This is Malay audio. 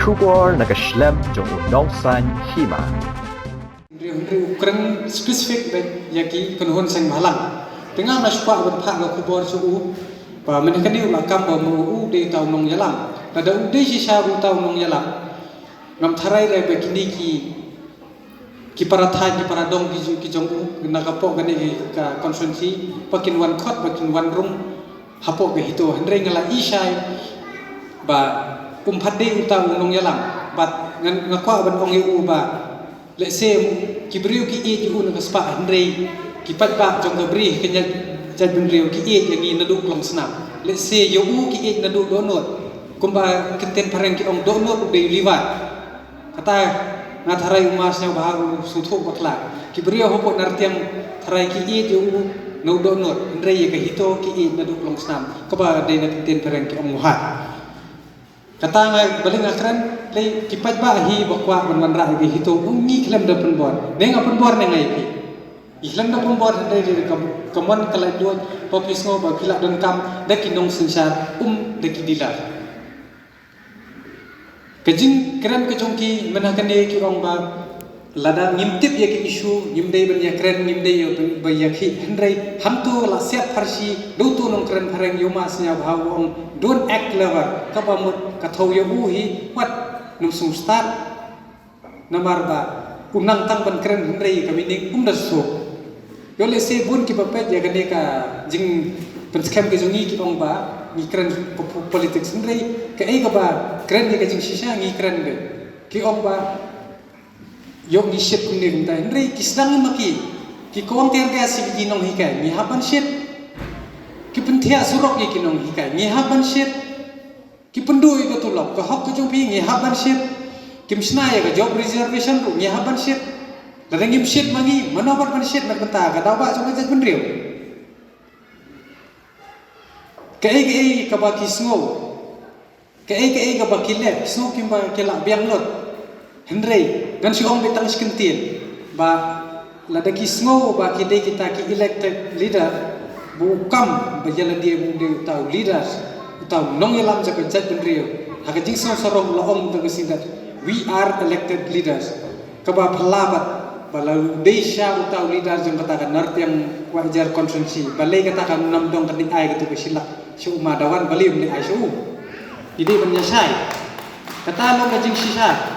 Kubor nakaslem jong unongsan hima. Ukuran spesifik yaki penuhun sang malang. Tengah naspa berpak ke kubur suhu. Ba menekan dia makam ba mu de tau nong yalang. Nada ude sisa tau nong yalang. Ngam tharai re bekini ki paratha ki paradong ki jong nakapok gani ka konsensi pakin wan khot pakin wan rum hapok be hito hendrei ngala isai ba umpade utau nong yalang bat ngakwa ban ong yu ba le se ki briu ki e ki un ka spa hendrei ki pat ba jong ka bri kenya jad bin riu ki e yang ni naduk long snap le se yo u ki e naduk donot kumba kenten pareng ki ong donot be liwat kata ngatharai umasnya baharu suthuk batla ki briu hopot nartiang tharai ki e yo u no donot hendrei ka hito ki e naduk long snap kaba de na kenten pareng ki ong muhat kata ngai baling akran le kipat ba hi bakwa ban ra gi hito ngi klem da pun bon deng apun bor ne ngai pi ihlam da pun bor de kamon kala duat popis ngo ba kila don kam da kinong sinsar de kidila kejing kran ke jongki menakan de ki ong ba lada ngimtip ya ki isu ngimdei ban ya kran ngimdei yo ba ya ki hendrai hamtu la siap farsi do tu nong kran pareng yo mas nya bhaw ong don't act clever kabamut kathau yo bu hi wat num sung start namar ba unang tang ban kran hendrai kami ning da so yo le se bun ki papet ya gane ka jing penskam ke jongi ki ong ba ni kran politics hendrai ka ai ka ba kran ni ka jing sisa ngi kran be ki ong ba yok ni shit kun ni gumta hendrai kisdang maki ki kong ter ga si gi nong hikai mi haban shit ki penthia surok ye ki nong hikai mi haban shit ki pendui ka tulok ka hok ka jong pi ngi haban shit kim snaya ka job reservation ru ngi haban shit ladang im shit mangi manobar ban shit nak benta ka dawa jong ka ben riu ka ai ka ba ki sngo ka ai ka ba ki le sngo kim ba ke la biang lot hendrei dan si ong betang skentil ba lada ki sngo ba ki de kita ki elected leader bu kam ba yala dia bu de tau leaders tau nong yalam jaga jat ben riu ha jing so sorong lo ong to sindat we are elected leaders ka ba phalabat balau desha utau leaders jeng katakan nart yang wajar konsensi balai katakan nam dong kedik ai gitu ke silak si umadawan bali umli ai su ide ban nyasai kata lo ka jing sisa